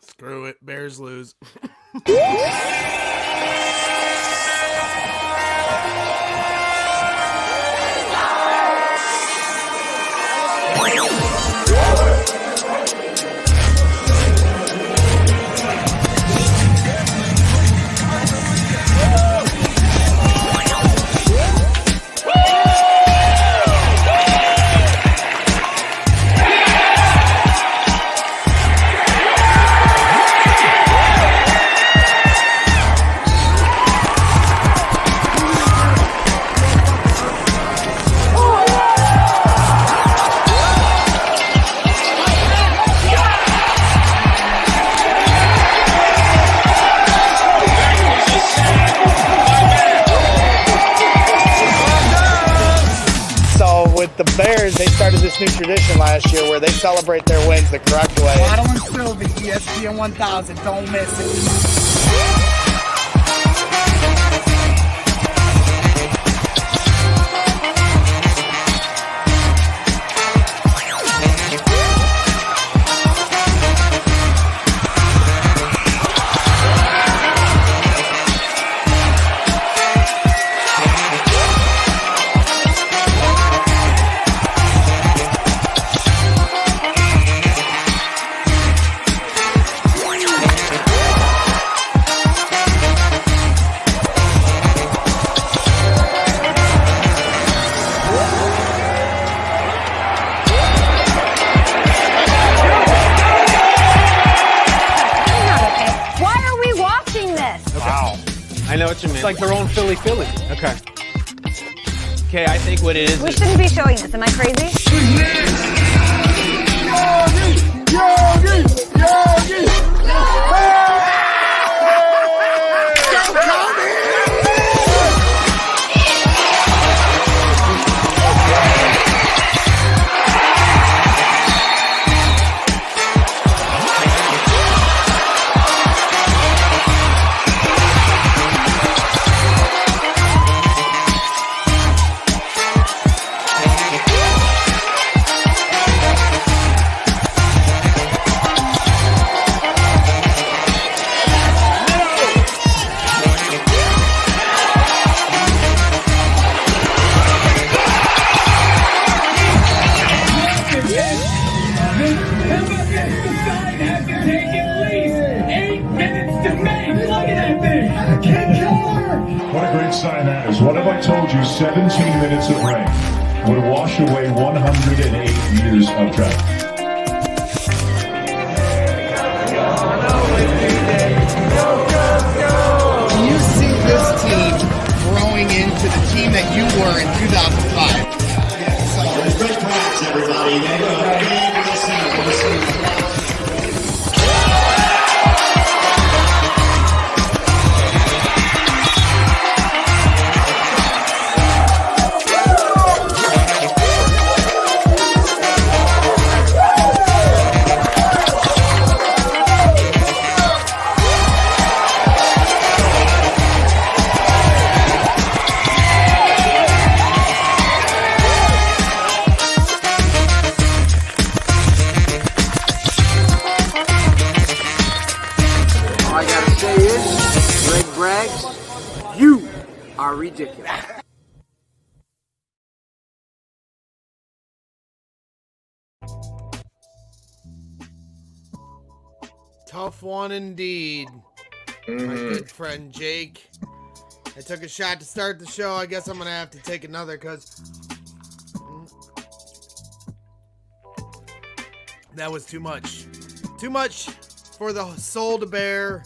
Screw it. Bears lose. With the Bears, they started this new tradition last year where they celebrate their wins the correct way. Bottle and Sylvie, ESPN 1000, don't miss it. I know what you mean. It's like their own Philly. Okay. Okay, I think what it is. We shouldn't be showing this. Am I crazy? What a great sign that is. What have I told you? 17 minutes of rain would wash away 108 years of drought. Do you see this team growing into the team that you were in 2005? Good practice, everybody. You are ridiculous. Tough one indeed, my good friend Jake. I took a shot to start the show. I guess I'm going to have to take another because that was too much. Too much for the soul to bear.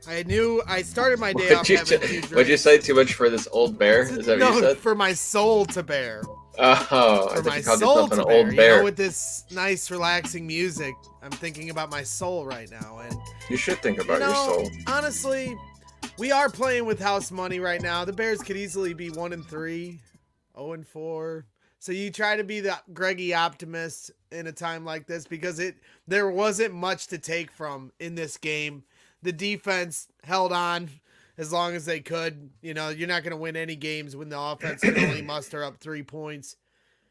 I knew I started my day off having 2 drinks. What'd you say? Too much for this old bear? Is that what you said? For my soul to bear. Oh, For I thought my you called soul yourself to an bear. old bear. You know, with this nice, relaxing music, I'm thinking about my soul right now. And you should think about your soul. Honestly, we are playing with house money right now. The Bears could easily be 1-3, 0-4. So you try to be the Greggy optimist in a time like this because there wasn't much to take from in this game. The defense held on as long as they could. You know, you're not going to win any games when the offense can only muster up 3 points.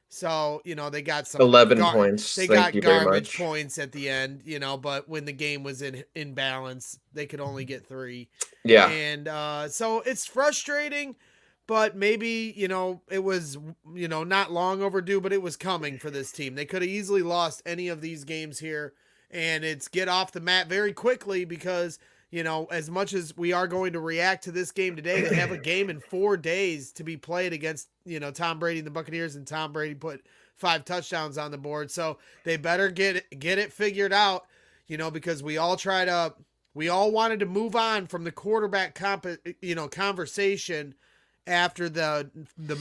So, they got some 11 points. They Thank got you very garbage much. points at the end, but when the game was in balance, they could only get 3. Yeah. And so it's frustrating, but maybe, it was, not long overdue, but it was coming for this team. They could have easily lost any of these games here, and it's get off the mat very quickly because, as much as we are going to react to this game today, they have a game in 4 days to be played against, Tom Brady and the Buccaneers, and Tom Brady put 5 touchdowns on the board. So they better get it figured out, because we all wanted to move on from the quarterback conversation after the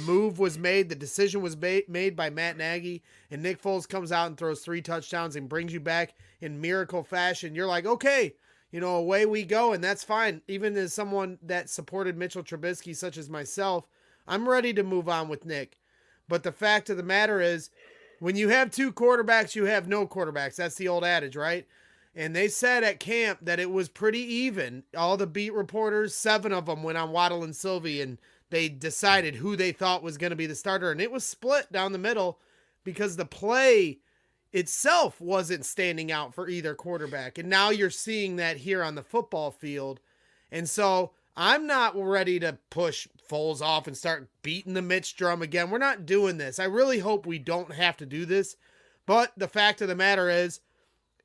move was made, the decision was made by Matt Nagy, and Nick Foles comes out and throws 3 touchdowns and brings you back in miracle fashion. You're like, okay, away we go, and that's fine. Even as someone that supported Mitchell Trubisky, such as myself, I'm ready to move on with Nick. But the fact of the matter is, when you have 2 quarterbacks, you have no quarterbacks. That's the old adage, right? And they said at camp that it was pretty even. All the beat reporters, 7 of them went on Waddle and Sylvie, and they decided who they thought was going to be the starter. And it was split down the middle because the play itself wasn't standing out for either quarterback. And now you're seeing that here on the football field. And so I'm not ready to push Foles off and start beating the Mitch drum again. We're not doing this. I really hope we don't have to do this. But the fact of the matter is,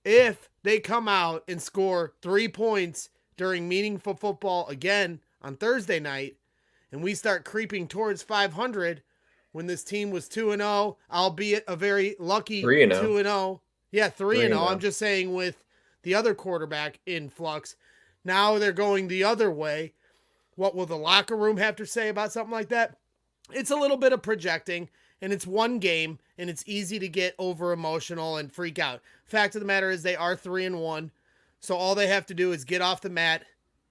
if they come out and score 3 points during meaningful football again on Thursday night, and we start creeping towards 500 when this team was 2-0, albeit a very lucky 2-0. Yeah, 3-0. I'm just saying with the other quarterback in flux. Now they're going the other way. What will the locker room have to say about something like that? It's a little bit of projecting, and it's one game, and it's easy to get over emotional and freak out. Fact of the matter is they are 3-1, so all they have to do is get off the mat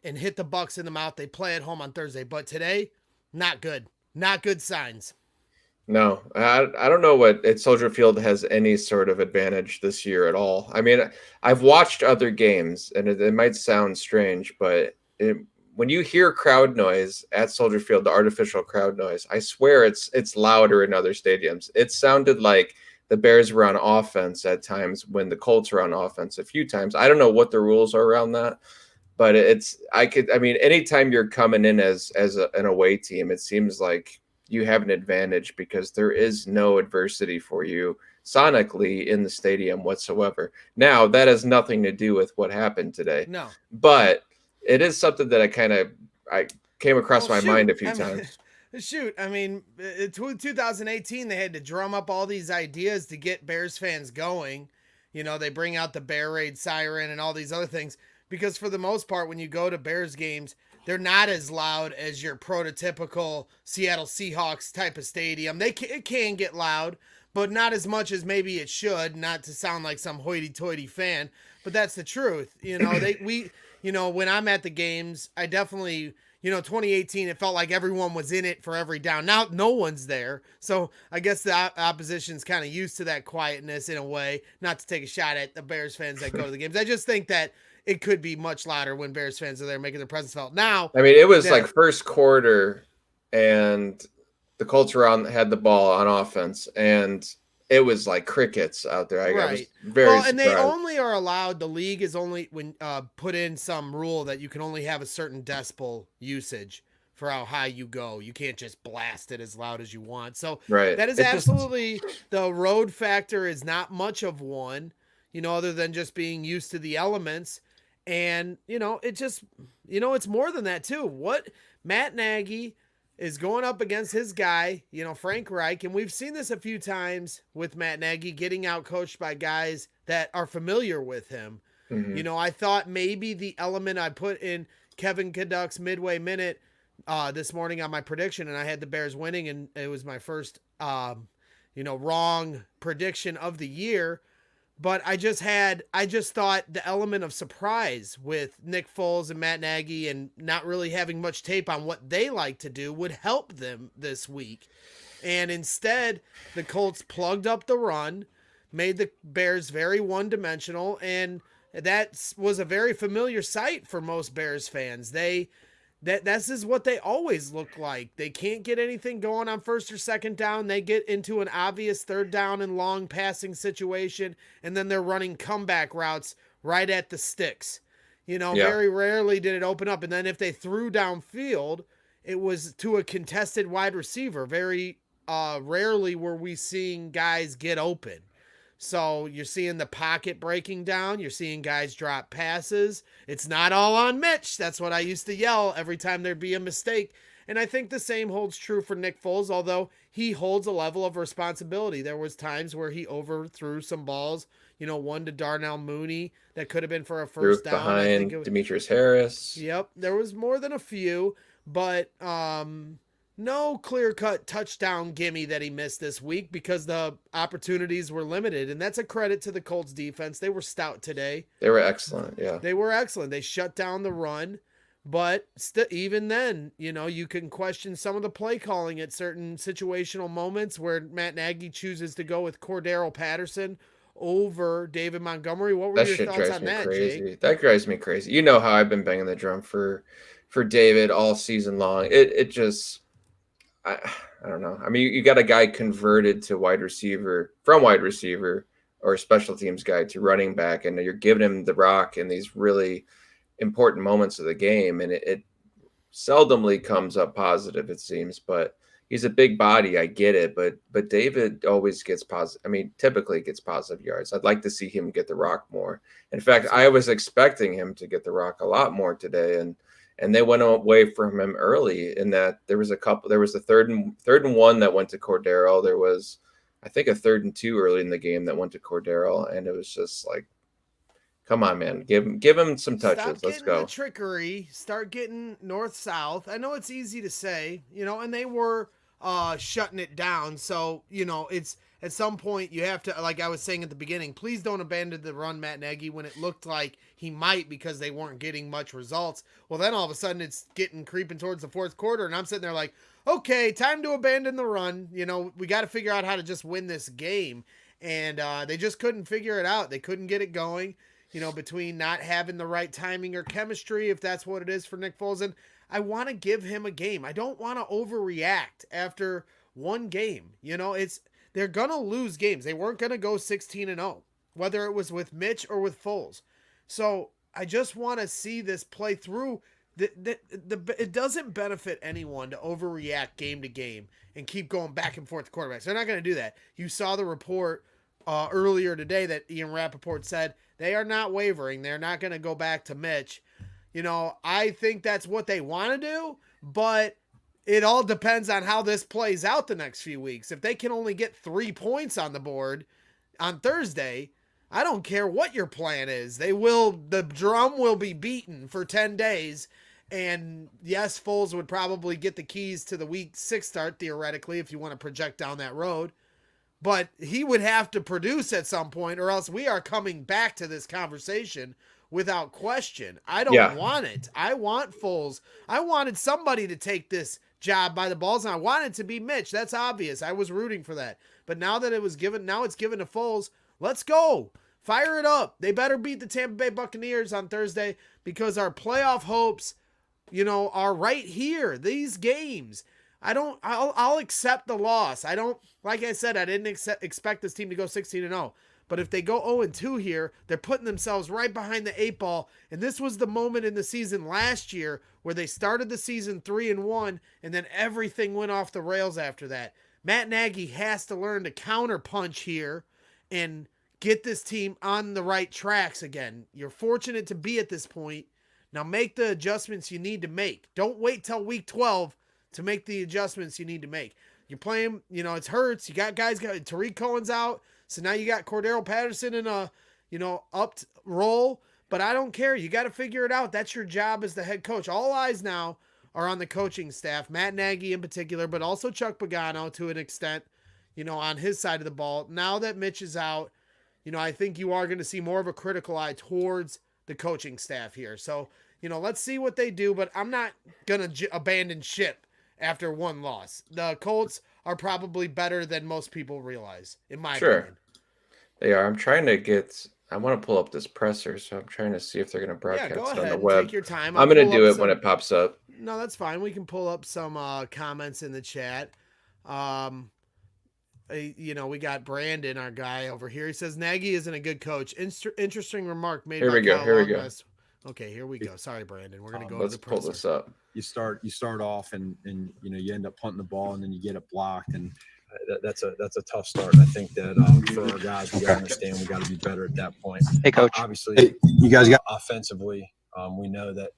and hit the Bucs in the mouth. They play at home on Thursday, but today, not good. Not good signs. No, I don't know what at Soldier Field has any sort of advantage this year at all. I mean, I've watched other games, and it might sound strange, but when you hear crowd noise at Soldier Field, the artificial crowd noise, I swear it's louder in other stadiums. It sounded like the Bears were on offense at times when the Colts were on offense a few times. I don't know what the rules are around that, but anytime you're coming in as an away team, it seems like you have an advantage because there is no adversity for you sonically in the stadium whatsoever. Now, that has nothing to do with what happened today. No. But it is something that I came across my mind a few times. In 2018, they had to drum up all these ideas to get Bears fans going. They bring out the Bear Raid siren and all these other things because for the most part, when you go to Bears games, they're not as loud as your prototypical Seattle Seahawks type of stadium. It can get loud, but not as much as maybe it should, not to sound like some hoity-toity fan, but that's the truth. When I'm at the games, I definitely, 2018, it felt like everyone was in it for every down. Now, no one's there. So I guess the opposition's kind of used to that quietness in a way, not to take a shot at the Bears fans that go to the games. I just think that it could be much louder when Bears fans are there making their presence felt. Now, I mean, it was like first quarter and the Colts had the ball on offense and it was like crickets out there. I was very surprised. And they only are allowed, the league is only when put in some rule that you can only have a certain decibel usage for how high you go. You can't just blast it as loud as you want. So that is absolutely the road factor is not much of one, other than just being used to the elements. And, it's more than that too. What Matt Nagy is going up against his guy, Frank Reich. And we've seen this a few times with Matt Nagy getting out coached by guys that are familiar with him. Mm-hmm. I thought maybe the element I put in Kevin Caduck's midway minute this morning on my prediction, and I had the Bears winning, and it was my first, wrong prediction of the year. But I just thought the element of surprise with Nick Foles and Matt Nagy and not really having much tape on what they like to do would help them this week. And instead, the Colts plugged up the run, made the Bears very one-dimensional, and that was a very familiar sight for most Bears fans. They This is what they always look like. They can't get anything going on first or second down. They get into an obvious third down and long passing situation, and then they're running comeback routes right at the sticks. Very rarely did it open up. And then if they threw downfield, it was to a contested wide receiver. Very rarely were we seeing guys get open. So you're seeing the pocket breaking down. You're seeing guys drop passes. It's not all on Mitch. That's what I used to yell every time there'd be a mistake. And I think the same holds true for Nick Foles, although he holds a level of responsibility. There was times where he overthrew some balls, one to Darnell Mooney that could have been for a first down. Behind Demetrius Harris. Yep, there was more than a few, but no clear-cut touchdown gimme that he missed this week because the opportunities were limited, and that's a credit to the Colts defense. They were stout today. They were excellent, yeah. They were excellent. They shut down the run, but even then, you can question some of the play calling at certain situational moments where Matt Nagy chooses to go with Cordero Patterson over David Montgomery. What were your thoughts on that, Jake? That drives me crazy. You know how I've been banging the drum for David all season long. It just... I don't know. I mean, you got a guy converted to wide receiver or special teams guy to running back, and you're giving him the rock in these really important moments of the game, and it seldomly comes up positive, it seems. But he's a big body, I get it. But David always gets positive. I mean, typically gets positive yards. I'd like to see him get the rock more. In fact, I was expecting him to get the rock a lot more today, and they went away from him early in that there was the third and one that went to Cordero. There was, I think, a 3rd and 2 early in the game that went to Cordero. And it was just like, come on, man, give him some touches. Let's go. The trickery, start getting north-south. I know it's easy to say, and they were shutting it down. So, it's at some point you have to, like I was saying at the beginning, please don't abandon the run, Matt Nagy, when it looked like he might because they weren't getting much results. Well, then all of a sudden it's creeping towards the fourth quarter, and I'm sitting there like, okay, time to abandon the run. We got to figure out how to just win this game. And they just couldn't figure it out. They couldn't get it going, between not having the right timing or chemistry, if that's what it is for Nick Foles. And I want to give him a game. I don't want to overreact after one game. They're going to lose games. They weren't going to go 16-0, whether it was with Mitch or with Foles. So I just want to see this play through. It doesn't benefit anyone to overreact game to game and keep going back and forth to quarterbacks. They're not going to do that. You saw the report earlier today that Ian Rappaport said they are not wavering. They're not going to go back to Mitch. I think that's what they want to do, but it all depends on how this plays out the next few weeks. If they can only get 3 points on the board on Thursday, I don't care what your plan is. The drum will be beaten for 10 days. And yes, Foles would probably get the keys to the week 6 start, theoretically, if you want to project down that road. But he would have to produce at some point, or else we are coming back to this conversation without question. I don't want it. I want Foles. I wanted somebody to take this job by the balls, and I wanted it to be Mitch. That's obvious. I was rooting for that. But now that it's given to Foles, let's go. Fire it up. They better beat the Tampa Bay Buccaneers on Thursday because our playoff hopes, are right here. These games. I'll accept the loss. Like I said, I didn't expect this team to go 16-0. But if they go 0-2 here, they're putting themselves right behind the 8 ball. And this was the moment in the season last year where they started the season 3-1, and then everything went off the rails after that. Matt Nagy has to learn to counterpunch here and get this team on the right tracks again. You're fortunate to be at this point. Now make the adjustments you need to make. Don't wait till week 12 to make the adjustments you need to make. You're playing, it hurts. You got guys, Tariq Cohen's out. So now you got Cordero Patterson in a, upped role. But I don't care. You got to figure it out. That's your job as the head coach. All eyes now are on the coaching staff, Matt Nagy in particular, but also Chuck Pagano to an extent, on his side of the ball. Now that Mitch is out, I think you are going to see more of a critical eye towards the coaching staff here. So, let's see what they do, but I'm not going to abandon ship after one loss. The Colts are probably better than most people realize, in my opinion. They are. I want to pull up this presser, so I'm trying to see if they're going to broadcast go it ahead on the web. Take your time. I'm going to do it when it pops up. No, that's fine. We can pull up some comments in the chat. We got Brandon, our guy over here. He says Nagy isn't a good coach. Interesting remark made Here by we go. Kyle Here we go. Longmist. Okay, here we go. Sorry, Brandon. We're gonna go Let's to the pull presser. this up. You start off and you end up punting the ball and then you get it blocked, and that's a tough start. And I think that for our guys, we got to understand we got to be better at that point. Hey, Coach. Obviously, you guys got offensively. We know that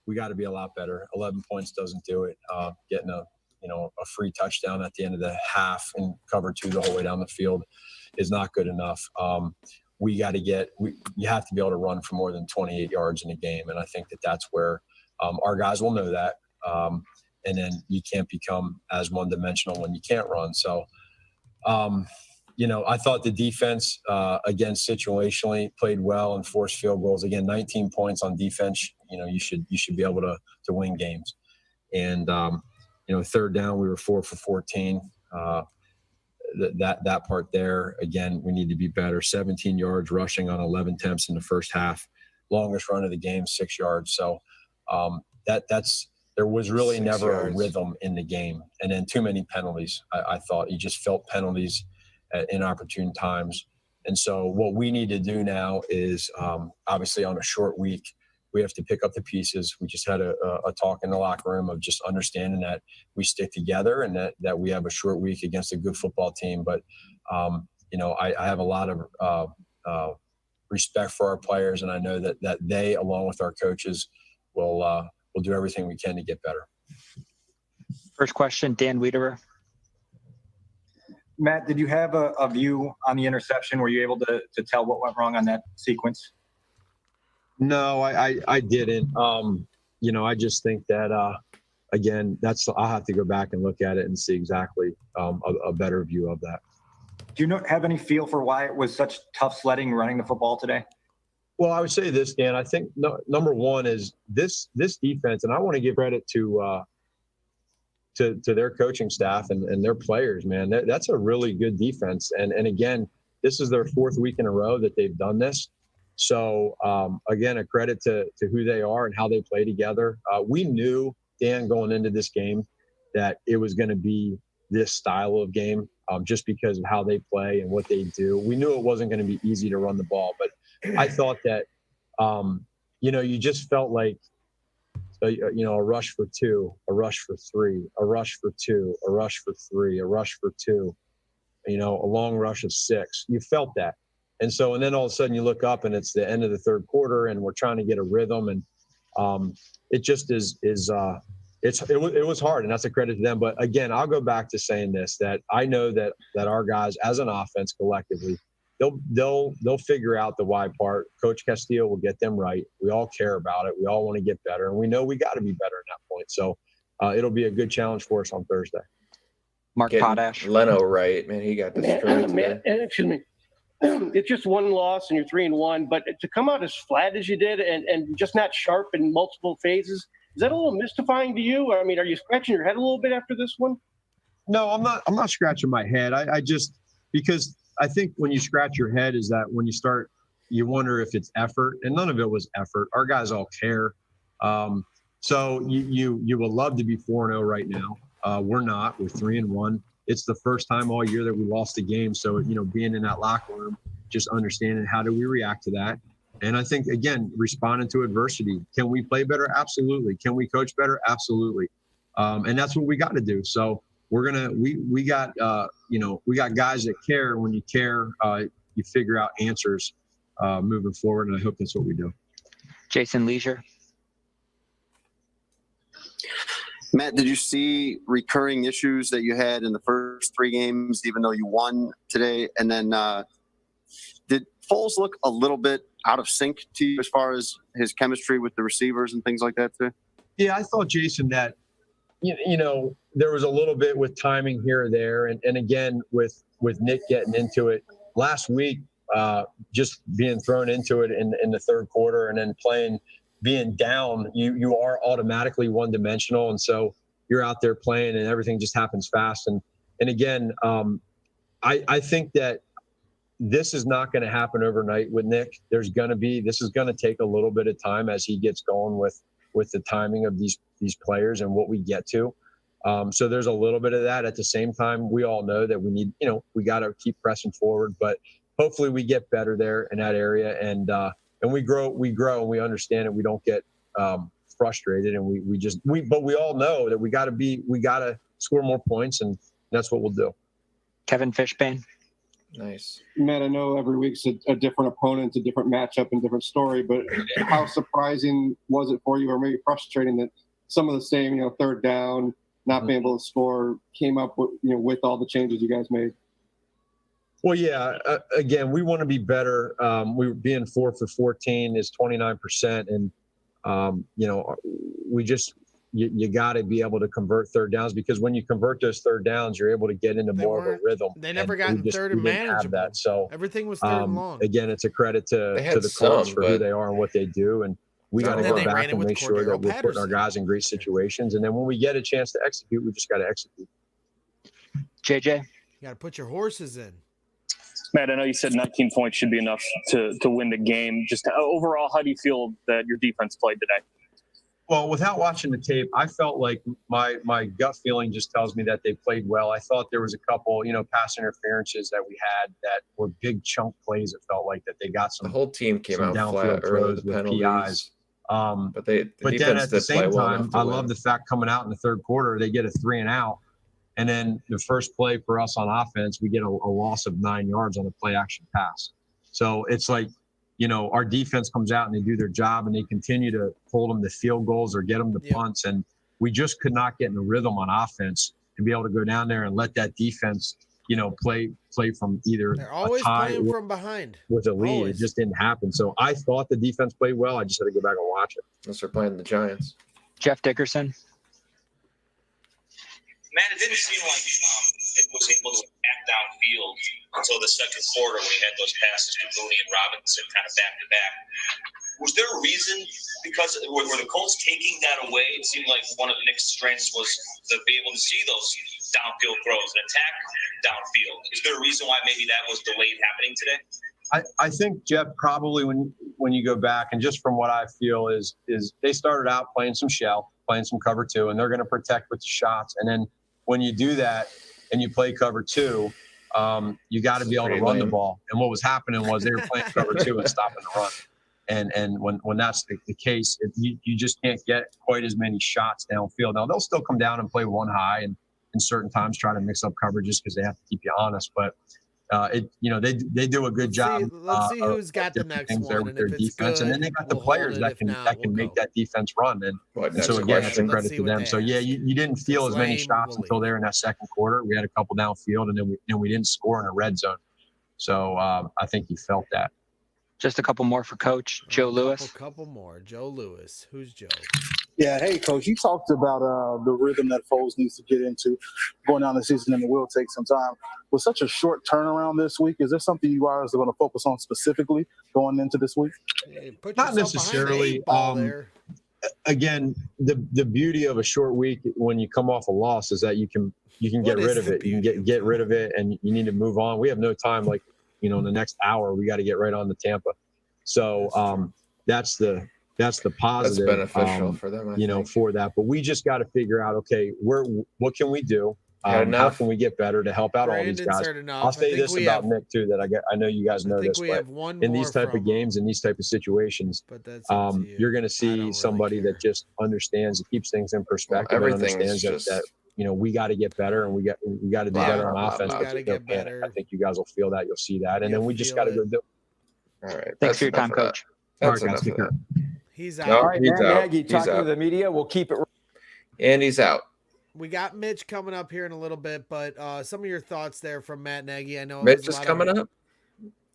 we got to be a lot better. 11 points doesn't do it. Getting a free touchdown at the end of the half and cover 2 the whole way down the field is not good enough. You have to be able to run for more than 28 yards in a game, and I think that's where our guys will know that. And then you can't become as one-dimensional when you can't run. So, I thought the defense, again, situationally played well and forced field goals. Again, 19 points on defense. You should be able to win games. And third down, we were 4 for 14. That part there, again, we need to be better. 17 yards rushing on 11 attempts in the first half. Longest run of the game, 6 yards. So there was really 6 never yards. a rhythm in the game. And then too many penalties. I thought you just felt penalties at inopportune times. And so what we need to do now is obviously on a short week, we have to pick up the pieces. We just had a talk in the locker room of just understanding that we stick together and that we have a short week against a good football team. But, I have a lot of respect for our players, and I know that they, along with our coaches, will do everything we can to get better. First question, Dan Wiederer. Matt, did you have a view on the interception? Were you able to tell what went wrong on that sequence? No, I didn't. I just think that, again, I'll have to go back and look at it and see exactly a better view of that. Do you have any feel for why it was such tough sledding running the football today? Well, I would say this, Dan. I think number one is this defense, and I want to give credit to their coaching staff and their players, man. That's a really good defense. And again, this is their 4th week in a row that they've done this. So, again, a credit to who they are and how they play together. We knew, Dan, going into this game that it was going to be this style of game just because of how they play and what they do. We knew it wasn't going to be easy to run the ball, but I thought that, you just felt like, a rush for 2, a rush for 3, a rush for 2, a rush for 3, a rush for 2, a long rush of 6. You felt that. And then all of a sudden you look up and it's the end of the third quarter and we're trying to get a rhythm. And it just it was hard, and that's a credit to them. But again, I'll go back to saying this, that I know that our guys as an offense collectively, they'll figure out the why part. Coach Castillo will get them right. We all care about it. We all want to get better, and we know we got to be better at that point. So it'll be a good challenge for us on Thursday. Mark Potash. Leno right, man. He got destroyed today. Excuse me. It's just one loss and you're 3-1, but to come out as flat as you did and just not sharp in multiple phases, is that a little mystifying to you? I mean, are you scratching your head a little bit after this one? No, I'm not scratching my head. I just, because I think when you scratch your head is that when you start, you wonder if it's effort, and none of it was effort. Our guys all care. So you would love to be 4-0 right now. We're not. We're 3-1. It's the first time all year that we lost a game. So, being in that locker room, just understanding how do we react to that. And I think, again, responding to adversity. Can we play better? Absolutely. Can we coach better? Absolutely. And that's what we got to do. So we got guys that care. When you care, you figure out answers moving forward. And I hope that's what we do. Jason Leisure. Matt, did you see recurring issues that you had in the first 3 games, even though you won today? And then did Foles look a little bit out of sync to you as far as his chemistry with the receivers and things like that too? Yeah, I thought, Jason, that, there was a little bit with timing here or there. And again, with Nick getting into it last week, just being thrown into it in the third quarter and then being down, you are automatically one-dimensional, and so you're out there playing, and everything just happens fast. And again, I think that this is not going to happen overnight with Nick. This is going to take a little bit of time as he gets going with the timing of these these players and what we get to. So there's a little bit of that. At the same time, we all know that we need, we got to keep pressing forward, but hopefully we get better there in that area. And we grow and we understand it. We don't get frustrated, and but we all know that we got to score more points, and that's what we'll do. Kevin Fishbane. Nice. Matt, I know every week's a different opponent, a different matchup, and different story, but how surprising was it for you, or maybe frustrating, that some of the same, third down, not being able to score, came up with all the changes you guys made? Well, yeah. Again, we want to be better. We were being 4 for 14 is 29%, and we just you got to be able to convert third downs, because when you convert those third downs, you're able to get into more of a rhythm. They never got in third and manageable. That. So everything was third and long. Again, it's a credit to the Colts for who they are and what they do, and we got to go back and make sure that we're putting our guys in great situations. And then when we get a chance to execute, we just got to execute. JJ, you got to put your horses in. Matt, I know you said 19 points should be enough to win the game. Just overall, how do you feel that your defense played today? Well, without watching the tape, I felt like my gut feeling just tells me that they played well. I thought there was a couple, pass interferences that we had that were big chunk plays. It felt like that they got some. The whole team came out flat early. The penalties. PIs. But then at the same time, I love the fact coming out in the third quarter, they get a 3 and out. And then the first play for us on offense, we get a loss of 9 yards on a play action pass. So it's like, our defense comes out and they do their job, and they continue to hold them to field goals or get them to punts. And we just could not get in a rhythm on offense to be able to go down there and let that defense, play from either they're always playing from behind with a lead. Always. It just didn't happen. So I thought the defense played well. I just had to go back and watch it. Unless they're playing the Giants. Jeff Dickerson. Man, it didn't seem like it was able to act downfield until the second quarter when he had those passes to Mooney and Robinson kind of back to back. Was there a reason? Because were the Colts taking that away? It seemed like one of Nick's strengths was to be able to see those downfield throws and attack downfield. Is there a reason why maybe that was delayed happening today? I think, Jeff, probably when you go back, and just from what I feel is they started out playing some shell, playing some cover 2, and they're going to protect with the shots. And then when you do that and you play cover 2, you got to be able to run the ball. And what was happening was they were playing cover 2 and stopping the run. And when that's the case, you just can't get quite as many shots downfield. Now, they'll still come down and play one high and in certain times try to mix up coverages because they have to keep you honest. But they do a good job. Let's see who's got the next one there with their defense, and then they got the players that can make that defense run. And so again, that's a credit to them. So yeah, you didn't feel as many shots until there in that second quarter. We had a couple downfield, and then we didn't score in a red zone. So I think he felt that. Just a couple more for Coach Joe Lewis. A couple more. Joe Lewis. Who's Joe? Yeah, hey, Coach, you talked about the rhythm that Foles needs to get into going down the season, and it will take some time. With such a short turnaround this week, is there something you guys are going to focus on specifically going into this week? Hey, not necessarily. Again, the beauty of a short week when you come off a loss is that you can get rid of it. You can get rid of it, and you need to move on. We have no time, in the next hour, we got to get right on to Tampa. So that's the positive. That's beneficial for them, I think. For that. But we just got to figure out, okay, what can we do? How can we get better to help out all these guys? I'll say this about Nick too, that I know you guys know this, but in these type of games and these type of situations, you're going to see somebody that just understands, it keeps things in perspective, and understands that we got to get better, and we got to do better on offense. I think you guys will feel that. You'll see that, and then we just got to go do it. All right. Thanks for your time, Coach. All right, guys. He's out. All right, he's Matt out. Nagy talking to the media. We'll keep it. And he's out. We got Mitch coming up here in a little bit, but some of your thoughts there from Matt Nagy. I know Mitch is coming up.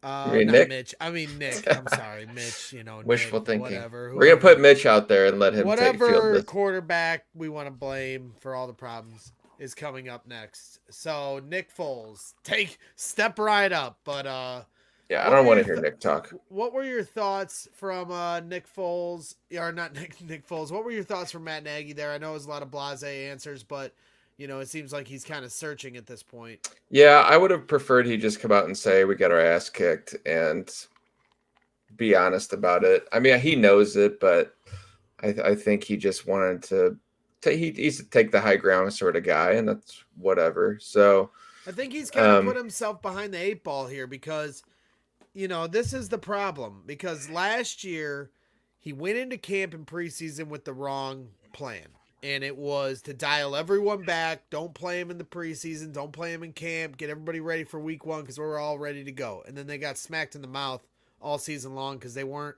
Not Nick? Mitch. I mean Nick. I'm sorry, Mitch. Wishful Nick, thinking. Whatever. We're gonna put Mitch out there and let him take field. Quarterback we want to blame for all the problems is coming up next. So Nick Foles, step right up. But yeah, I don't want to hear Nick talk. What were your thoughts from Nick Foles, or not Nick Foles? What were your thoughts from Matt Nagy there? I know it was a lot of blasé answers, but it seems like he's kind of searching at this point. Yeah, I would have preferred he just come out and say we got our ass kicked and be honest about it. I mean, he knows it, but I think he just wanted to he's a take the high ground sort of guy, and that's whatever. So I think he's kind of put himself behind the 8 ball here because, this is the problem. Because last year he went into camp in preseason with the wrong plan. And it was to dial everyone back. Don't play him in the preseason. Don't play him in camp. Get everybody ready for week 1 because we're all ready to go. And then they got smacked in the mouth all season long because they weren't,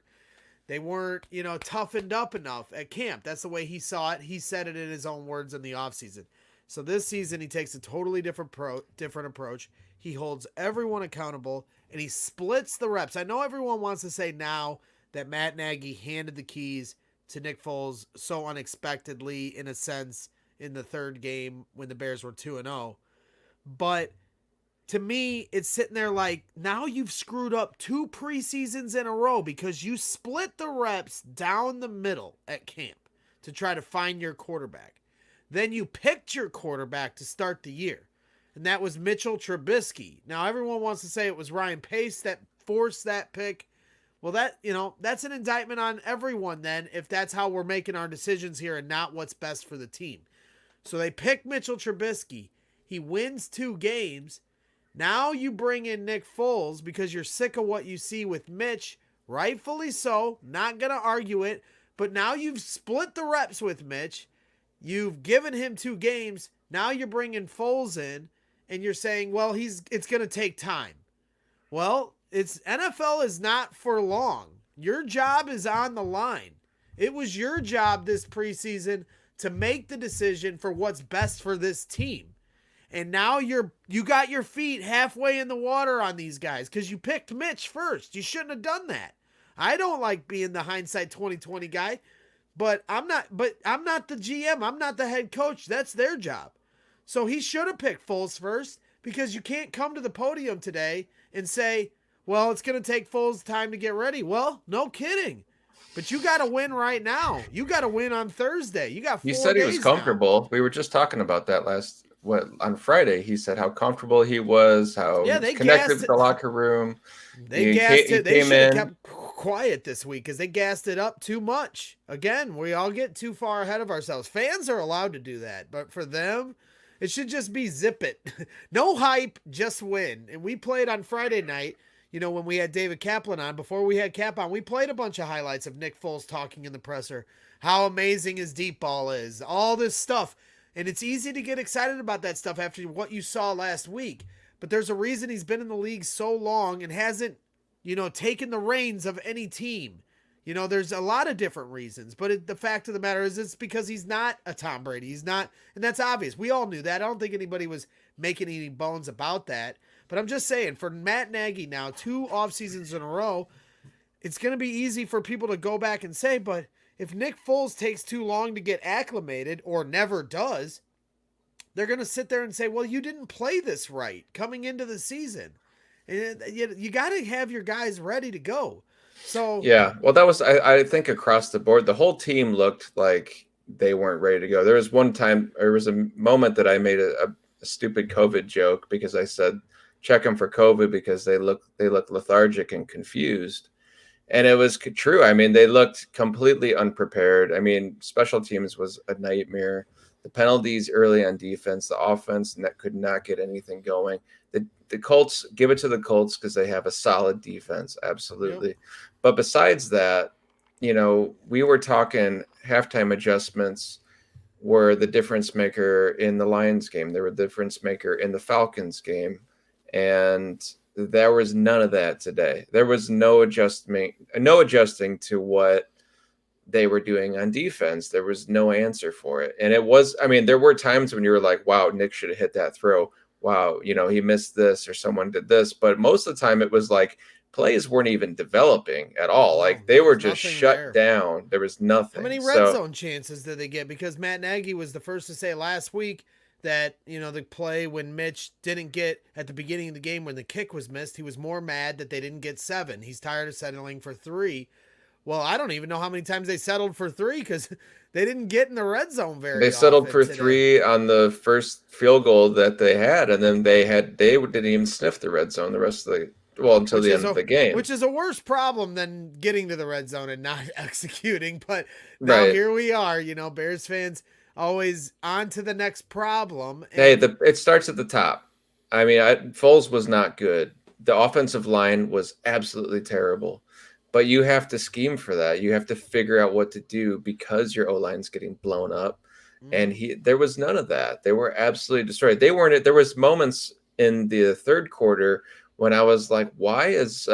toughened up enough at camp. That's the way he saw it. He said it in his own words in the offseason. So this season he takes a totally different approach. He holds everyone accountable and he splits the reps. I know everyone wants to say now that Matt Nagy handed the keys to Nick Foles so unexpectedly, in a sense, in the third game when the Bears were 2-0. But to me, it's sitting there like, now you've screwed up 2 preseasons in a row because you split the reps down the middle at camp to try to find your quarterback. Then you picked your quarterback to start the year, and that was Mitchell Trubisky. Now, everyone wants to say it was Ryan Pace that forced that pick. Well, that's an indictment on everyone then, if that's how we're making our decisions here and not what's best for the team. So they pick Mitchell Trubisky. He wins 2 games. Now you bring in Nick Foles because you're sick of what you see with Mitch. Rightfully so. Not going to argue it. But now you've split the reps with Mitch. You've given him 2 games. Now you're bringing Foles in and you're saying, well, it's going to take time. Well, NFL is not for long. Your job is on the line. It was your job this preseason to make the decision for what's best for this team. And now you got your feet halfway in the water on these guys because you picked Mitch first. You shouldn't have done that. I don't like being the hindsight 2020 guy, but I'm not the GM. I'm not the head coach. That's their job. So he should have picked Foles first because you can't come to the podium today and say, well, it's going to take Foles time to get ready. Well, no kidding. But you got to win right now. You got to win on Thursday. You got 4 days. He said he was comfortable. Now. We were just talking about that on Friday. He said how comfortable he was, how they connected with the locker room. They gassed it. They should have kept quiet this week because they gassed it up too much. Again, we all get too far ahead of ourselves. Fans are allowed to do that, but for them, it should just be zip it. No hype, just win. And we played on Friday night. When we had David Kaplan on, before we had Cap on, we played a bunch of highlights of Nick Foles talking in the presser, how amazing his deep ball is, all this stuff. And it's easy to get excited about that stuff after what you saw last week. But there's a reason he's been in the league so long and hasn't, taken the reins of any team. There's a lot of different reasons. But the fact of the matter is it's because he's not a Tom Brady. He's not, and that's obvious. We all knew that. I don't think anybody was making any bones about that. But I'm just saying, for Matt Nagy now, 2 off seasons in a row, it's going to be easy for people to go back and say, but if Nick Foles takes too long to get acclimated or never does, they're going to sit there and say, well, you didn't play this right coming into the season. And you got to have your guys ready to go. So yeah, well, that was, I think across the board, the whole team looked like they weren't ready to go. There was a moment that I made a stupid COVID joke because I said, check them for COVID because they look lethargic and confused. And it was true. I mean, they looked completely unprepared. I mean, special teams was a nightmare. The penalties early on defense, the offense could not get anything going. The Colts, give it to the Colts because they have a solid defense. Absolutely. Yep. But besides that, we were talking halftime adjustments were the difference maker in the Lions game. They were the difference maker in the Falcons game. And there was none of that today. There was no adjusting to what they were doing on defense. There was no answer for it. And there were times when you were like, wow, Nick should have hit that throw. Wow, he missed this or someone did this. But most of the time it was like plays weren't even developing at all. Like they were just shut down. There was nothing. How many red zone chances did they get? Because Matt Nagy was the first to say last week that, the play when Mitch didn't get at the beginning of the game when the kick was missed, he was more mad that they didn't get 7. He's tired of settling for 3. Well, I don't even know how many times they settled for 3 because they didn't get in the red zone very often. They settled for 3 on the first field goal that they had, and then they didn't even sniff the red zone the rest of until the end of the game. Which is a worse problem than getting to the red zone and not executing. But now here we are, Bears fans always on to the next problem. Hey, And it starts at the top. I mean, Foles was not good. The offensive line was absolutely terrible. But you have to scheme for that. You have to figure out what to do because your O-line's getting blown up. And there was none of that. They were absolutely destroyed. They weren't. There was moments in the third quarter when I was like, why is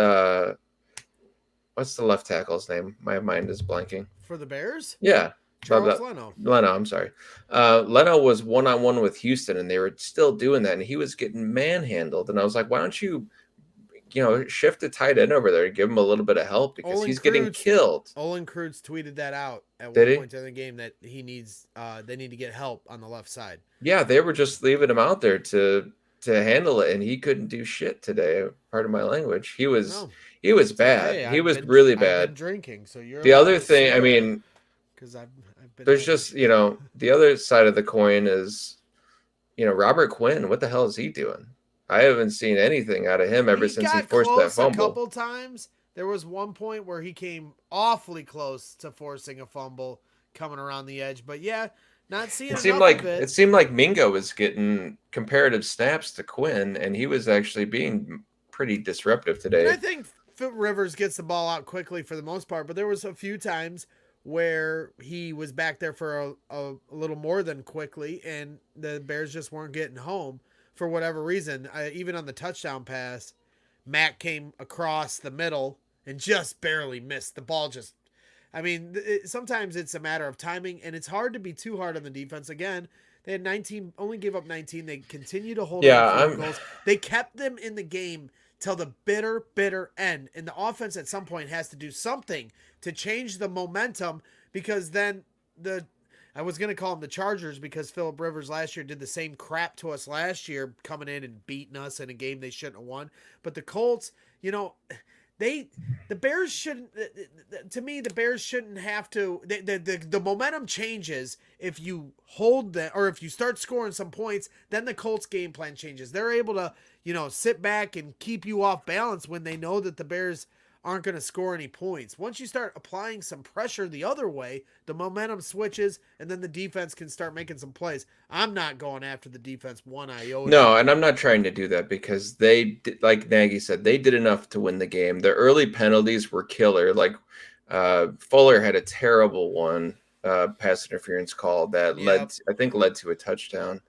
what's the left tackle's name? My mind is blanking. for the Bears, Yeah. Charles Leno. I'm sorry. Leno was one-on-one with Houston, and they were still doing that, and he was getting manhandled. And I was like, why don't you shift the tight end over there and give him a little bit of help because he's getting killed. Olin Kreutz tweeted that out at Did one he? point in the game that they need to get help on the left side. Yeah, they were just leaving him out there to handle it, and he couldn't do shit today. Pardon my language. He was bad. Hey, He was I've really been bad. drinking, so you're The allowed other to thing, swear, I mean, because I've been. there's just the other side of the coin is Robert Quinn. What the hell is he doing? I haven't seen anything out of him ever since he forced that fumble. A couple times. There was one point where he came awfully close to forcing a fumble coming around the edge, but yeah, not seeing. It seemed like Mingo was getting comparative snaps to Quinn, and he was actually being pretty disruptive today. And I think Rivers gets the ball out quickly for the most part, but there was a few times where he was back there for a little more than quickly, and the Bears just weren't getting home for whatever reason. Even on the touchdown pass, Mack came across the middle and just barely missed. The ball just, sometimes it's a matter of timing, and it's hard to be too hard on the defense. Again, they had 19, only gave up 19. They continue to hold on goals. They kept them in the game till the bitter end, and the offense at some point has to do something to change the momentum, because then I was going to call them the Chargers because Phillip Rivers last year did the same crap to us last year, coming in and beating us in a game they shouldn't have won. But the Colts, the Bears shouldn't, to me, the Bears shouldn't have to, the momentum changes if you hold that, or if you start scoring some points, then the Colts game plan changes. They're able to, sit back and keep you off balance when they know that the Bears aren't going to score any points. Once you start applying some pressure the other way, the momentum switches, and then the defense can start making some plays. I'm not going after the defense one iota. No, and I'm not trying to do that because they, like Nagy said, they did enough to win the game. The early penalties were killer. Like Fuller had a terrible one, pass interference call that led to a touchdown.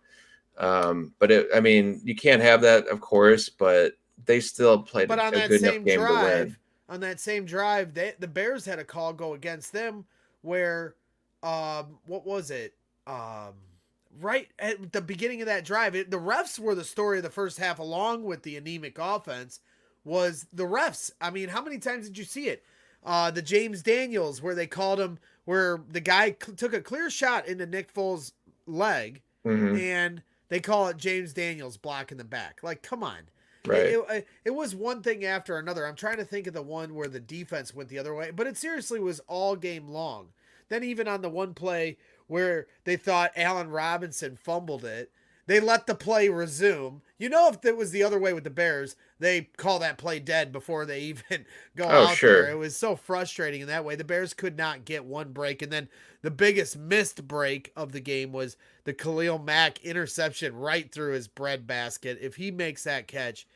But you can't have that, of course, but they still played a good enough game to win. On that same drive, the Bears had a call go against them where, what was it? Right at the beginning of that drive, the refs were the story of the first half, along with the anemic offense, was the refs. I mean, how many times did you see it? The James Daniels, where they called him, where the guy took a clear shot into Nick Foles' leg, and they call it James Daniels blocking the back. Like, come on. Right. It was one thing after another. I'm trying to think of the one where the defense went the other way, but it seriously was all game long. Then even on the one play where they thought Allen Robinson fumbled it, they let the play resume. If it was the other way with the Bears, they call that play dead before they even go out there. It was so frustrating in that way. The Bears could not get one break. And then the biggest missed break of the game was the Khalil Mack interception right through his breadbasket. If he makes that catch,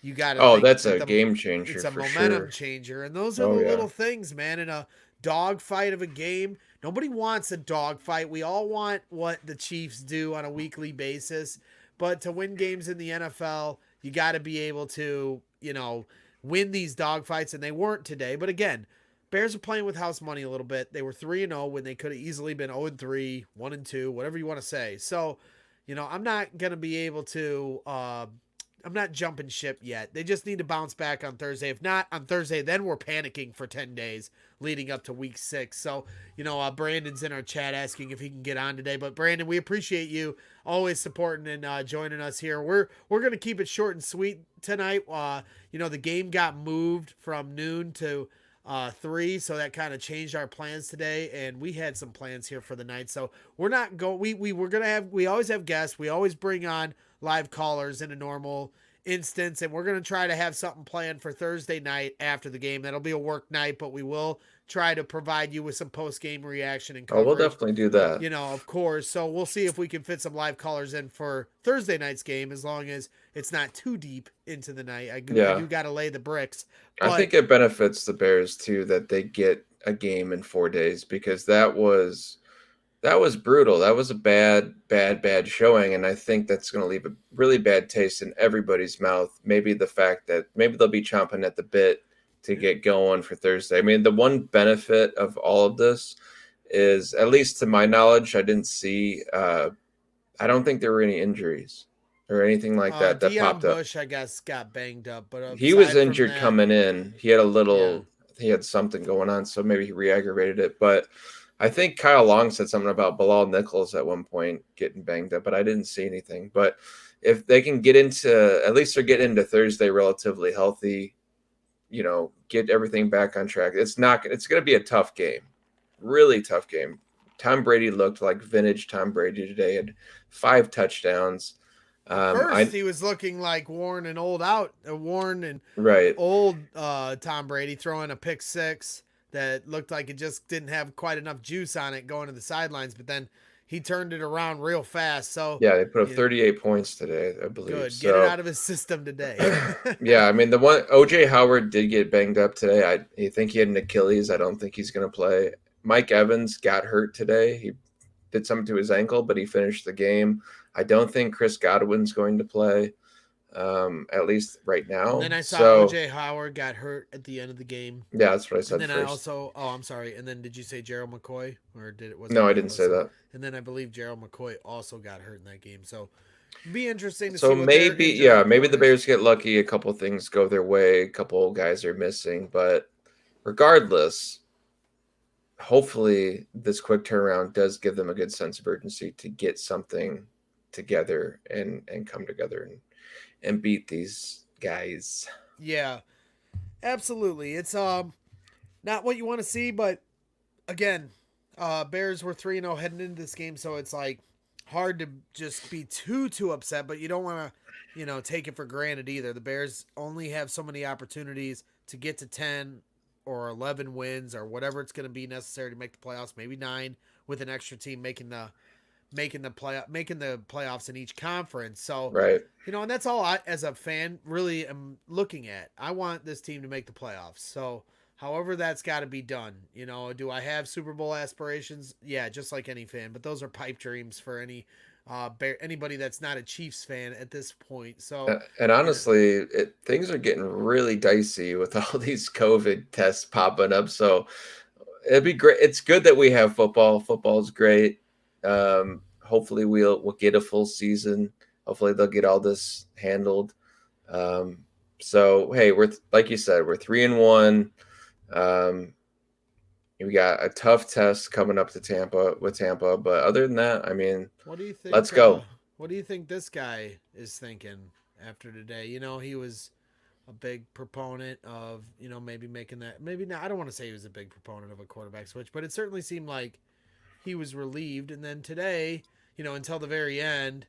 you got to. Oh, that's a game changer. It's a momentum changer. And those are the little things, man, in a dogfight of a game. Nobody wants a dogfight. We all want what the Chiefs do on a weekly basis. But to win games in the NFL, you got to be able to, win these dogfights, and they weren't today. But again, Bears are playing with house money a little bit. They were 3-0 when they could have easily been 0-3, 1-2, whatever you want to say. So, I'm not going to be able to I'm not jumping ship yet. They just need to bounce back on Thursday. If not on Thursday, then we're panicking for 10 days leading up to week 6. So, Brandon's in our chat asking if he can get on today. But Brandon, we appreciate you always supporting and joining us here. We're going to keep it short and sweet tonight. The game got moved from noon to 3, so that kind of changed our plans today, and we had some plans here for the night. So we're not going. We always have guests. We always bring on live callers in a normal instance, and we're going to try to have something planned for Thursday night after the game. That'll be a work night, but we will try to provide you with some post-game reaction and Oh, coverage. we'll definitely do that. You know, of course. So we'll see if we can fit some live callers in for Thursday night's game, as long as it's not too deep into the night. I do got to lay the bricks. But I think it benefits the Bears too that they get a game in 4 days, because that was brutal. That was a bad showing, and I think that's going to leave a really bad taste in everybody's mouth. Maybe the fact that maybe they'll be chomping at the bit to get going for Thursday. I mean, the one benefit of all of this is, at least to my knowledge, I didn't see. I don't think there were any injuries or anything like that Deion popped up. Bush, I guess, got banged up, but He was aside from injured that, coming in. He had a little. He had something going on, so maybe he re-aggravated it. But I think Kyle Long said something about Bilal Nichols at one point getting banged up, but I didn't see anything. But if they can get into, at least they're getting into Thursday relatively healthy, you know, get everything back on track. It's going to be a tough game, really tough game. Tom Brady looked like vintage Tom Brady today, had 5 touchdowns. First, he was looking like worn and old Tom Brady, throwing a pick 6 that looked like it just didn't have quite enough juice on it going to the sidelines, but then he turned it around real fast. So yeah, they put up 38 points today, I believe. Good, get it out of his system today. Yeah, I mean, the one OJ Howard did get banged up today. I think he had an Achilles. I don't think he's going to play. Mike Evans got hurt today. He did something to his ankle, but he finished the game. I don't think Chris Godwin's going to play, at least right now. And then I saw OJ Howard got hurt at the end of the game. Yeah, that's what I said. And then first. I'm sorry. And then did you say Gerald McCoy, or did it? No, I didn't say that. And then I believe Gerald McCoy also got hurt in that game. So it'd be interesting to see. So maybe the Bears get lucky. A couple things go their way. A couple guys are missing, but regardless, hopefully this quick turnaround does give them a good sense of urgency to get something together and come together and beat these guys. Yeah, absolutely. It's not what you want to see, but again, Bears were 3-0 heading into this game, so it's like hard to just be too upset, but you don't want to, take it for granted either. The Bears only have so many opportunities to get to 10 or 11 wins or whatever it's going to be necessary to make the playoffs, maybe 9 with an extra team making the playoffs in each conference. So, right. And that's all I, as a fan, really am looking at. I want this team to make the playoffs. So, however that's got to be done. Do I have Super Bowl aspirations? Yeah, just like any fan, but those are pipe dreams for anybody that's not a Chiefs fan at this point. So, and honestly, things are getting really dicey with all these COVID tests popping up. So, it'd be great. It's good that we have football. Football is great. Hopefully we'll get a full season. Hopefully they'll get all this handled. So hey, like you said, we're 3-1. We got a tough test coming up to Tampa, but other than that, I mean, what do you think? Let's go. What do you think this guy is thinking after today? He was a big proponent of, maybe making that, maybe not. I don't want to say he was a big proponent of a quarterback switch, but it certainly seemed like he was relieved. And then today, until the very end,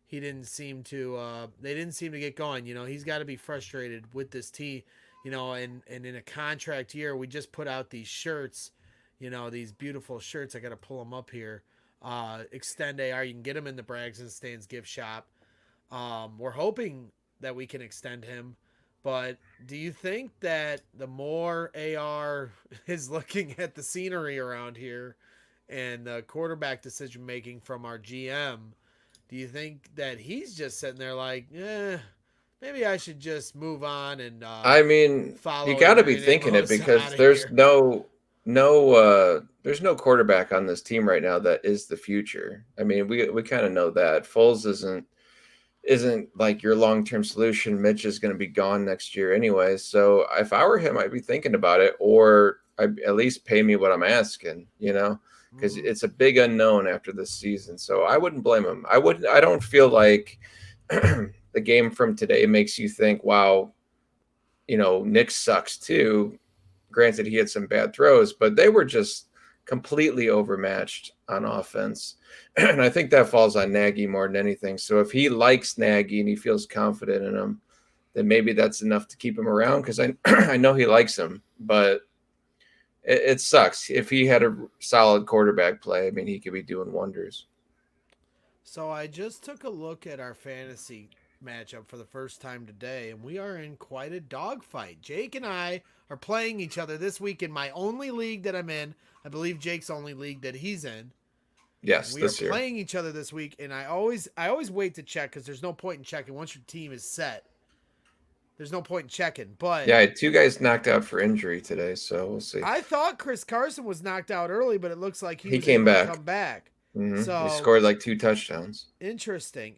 he didn't seem to, they didn't seem to get going. He's got to be frustrated with this team, and in a contract year, we just put out these shirts, these beautiful shirts. I got to pull them up here. Extend AR. You can get them in the Braggs and Stands gift shop. We're hoping that we can extend him, but do you think that the more AR is looking at the scenery around here and the quarterback decision making from our GM, do you think that he's just sitting there like, maybe I should just move on and I mean, you got to be thinking it, because there's no quarterback on this team right now that is the future. I mean, we kind of know that Foles isn't like your long-term solution. Mitch is going to be gone next year anyway. So if I were him, I'd be thinking about it, or at least pay me what I'm asking, because it's a big unknown after this season. So I wouldn't blame him. I don't feel like the game from today makes you think, wow, Nick sucks too. Granted, he had some bad throws, but they were just completely overmatched on offense. And I think that falls on Nagy more than anything. So if he likes Nagy and he feels confident in him, then maybe that's enough to keep him around because I know he likes him, but it sucks. If he had a solid quarterback play, I mean, he could be doing wonders. So I just took a look at our fantasy matchup for the first time today, and we are in quite a dogfight. Jake and I are playing each other this week in my only league that I'm in. I believe Jake's only league that he's in. Yes, we this are year. playing each other this week, and I always wait to check because there's no point in checking once your team is set. There's no point in checking. But yeah, I had 2 guys knocked out for injury today, so we'll see. I thought Chris Carson was knocked out early, but it looks like he was came able back. to come back. Mm-hmm. So he scored like 2 touchdowns. Interesting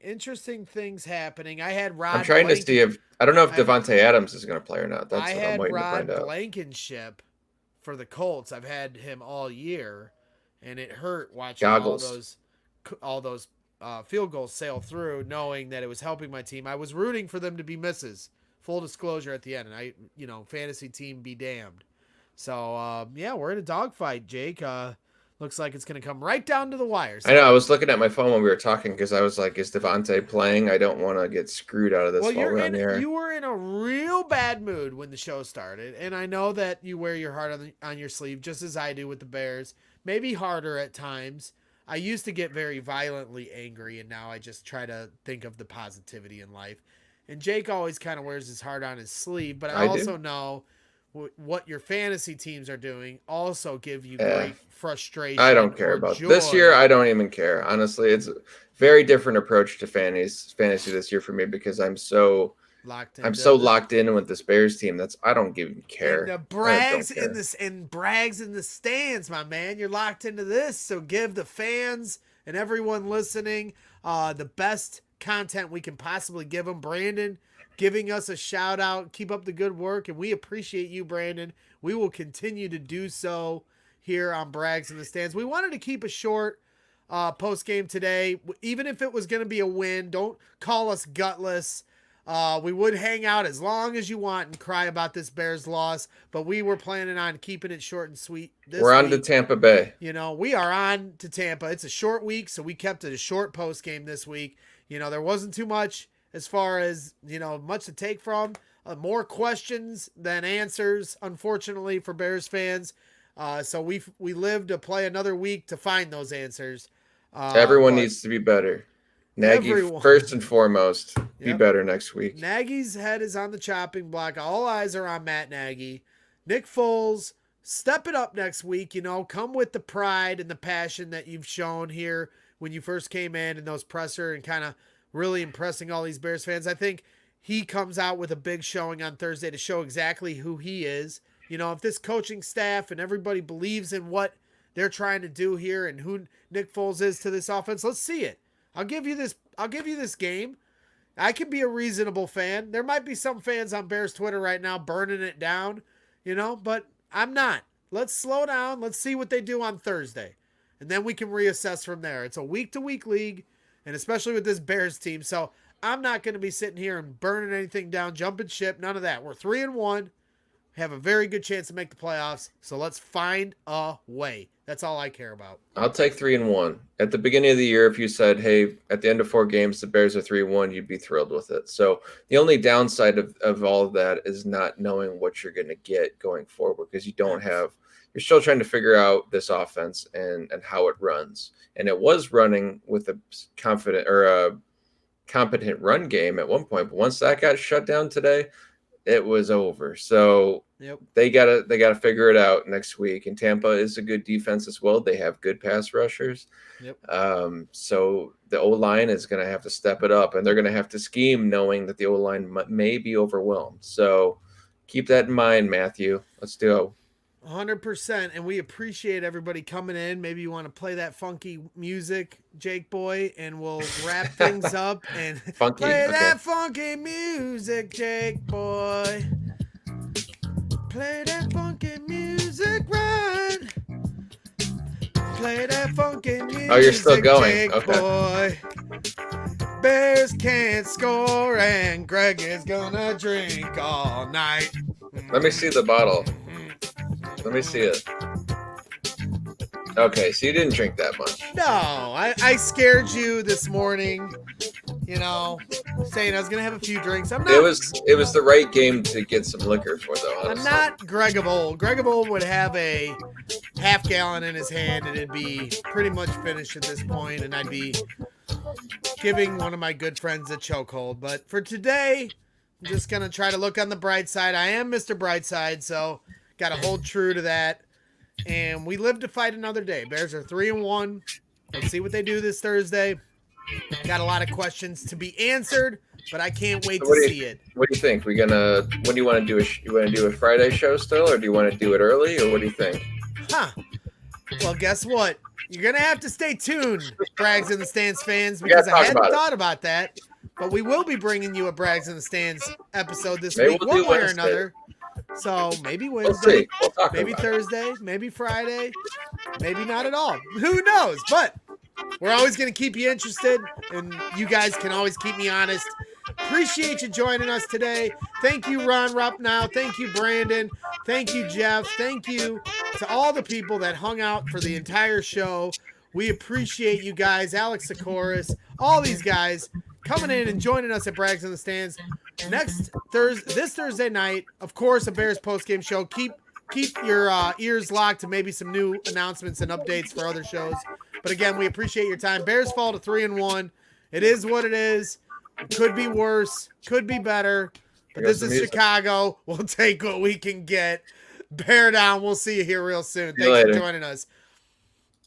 things happening. I had Rod. I'm trying to see if I don't know if Devontae Adams is going to play or not. That's I what I'm had waiting Rod to find out. Blankenship for the Colts. I've had him all year, and it hurt watching Goggles. all those field goals sail through, knowing that it was helping my team. I was rooting for them to be misses. Full disclosure at the end, and fantasy team be damned. So yeah, we're in a dogfight, Jake. Looks like it's going to come right down to the wires. I know. I was looking at my phone when we were talking because I was like, "Is Devontae playing? I don't want to get screwed out of this while we're on the air." You were in a real bad mood when the show started, and I know that you wear your heart on your sleeve, just as I do with the Bears. Maybe harder at times. I used to get very violently angry, and now I just try to think of the positivity in life. And Jake always kind of wears his heart on his sleeve, but I also know what your fantasy teams are doing also give you great frustration. I don't care about this year. I don't even care. Honestly, it's a very different approach to fantasy this year for me because I'm so locked in with this Bears team. I don't even care. And the brags in the stands, my man. You're locked into this. So give the fans and everyone listening the best content we can possibly give them. Brandon giving us a shout out. Keep up the good work, and we appreciate you, Brandon. We will continue to do so here on Brags in the Stands. We wanted to keep a short post game today, even if it was going to be a win. Don't call us gutless. We would hang out as long as you want and cry about this Bears loss, but we were planning on keeping it short and sweet. We're on to Tampa Bay. We are on to Tampa. It's a short week, so we kept it a short post game this week. There wasn't too much as far as, much to take from. More questions than answers, unfortunately, for Bears fans. So we live to play another week to find those answers. Everyone needs to be better. Nagy, first and foremost, be better next week. Nagy's head is on the chopping block. All eyes are on Matt Nagy. Nick Foles, step it up next week. Come with the pride and the passion that you've shown here when you first came in and those presser and kind of really impressing all these Bears fans. I think he comes out with a big showing on Thursday to show exactly who he is. If this coaching staff and everybody believes in what they're trying to do here and who Nick Foles is to this offense, let's see it. I'll give you this game. I can be a reasonable fan. There might be some fans on Bears Twitter right now burning it down, but I'm not. Let's slow down. Let's see what they do on Thursday. And then we can reassess from there. It's a week-to-week league, and especially with this Bears team. So I'm not going to be sitting here and burning anything down, jumping ship, none of that. We're 3-1, have a very good chance to make the playoffs. So let's find a way. That's all I care about. I'll take 3-1. At the beginning of the year, if you said, hey, at the end of 4 games, the Bears are 3-1, you'd be thrilled with it. So the only downside of all of that is not knowing what you're going to get going forward because you're still trying to figure out this offense and how it runs. And it was running with a competent run game at one point, but once that got shut down today, it was over. So they gotta figure it out next week. And Tampa is a good defense as well. They have good pass rushers. So the O-line is going to have to step it up, and they're going to have to scheme knowing that the O-line may be overwhelmed. So keep that in mind, Matthew. Let's do 100%, and we appreciate everybody coming in. Maybe you want to play that funky music, Jake Boy, and we'll wrap things up and play that funky music, Jake Boy. Play that funky music, right? Play that funky music. Oh, you're still going. Jake Okay. Boy. Bears can't score, and Greg is gonna drink all night. Let me see the bottle. Let me see it. Okay, so you didn't drink that much. No, I scared you this morning. you know, saying I was gonna have a few drinks. I'm not. It was the right game to get some liquor for, though. I'm Honestly. not Greg of old. Greg of old would have a half gallon in his hand and it'd be pretty much finished at this point, and I'd be giving one of my good friends a chokehold. But for today, I'm just gonna try to look on the bright side. I am Mr. Brightside, so gotta hold true to that. And we live to fight another day. Bears are 3-1. Let's see what they do this Thursday. Got a lot of questions to be answered, but I can't wait to see it. What do you think? When do you want to do you want to do a Friday show still, or do you want to do it early, or what do you think? Huh. Well, guess what? You're going to have to stay tuned, Brags in the Stands fans, because I hadn't thought about that. But we will be bringing you a Brags in the Stands episode this week, one way or another. So maybe Wednesday, maybe Thursday, maybe Friday, maybe not at all. Who knows? But we're always going to keep you interested, and you guys can always keep me honest. Appreciate you joining us today. Thank you, Ron Ruppnow. Thank you, Brandon. Thank you, Jeff. Thank you to all the people that hung out for the entire show. We appreciate you guys. Alex Sikoris, all these guys coming in and joining us at Brags in the Stands. This Thursday night, of course, a Bears postgame show. Keep your ears locked to maybe some new announcements and updates for other shows. But again, we appreciate your time. Bears fall to 3-1. It is what it is. It could be worse. Could be better. But this is Chicago. We'll take what we can get. Bear down. We'll see you here real soon. Thanks for joining us.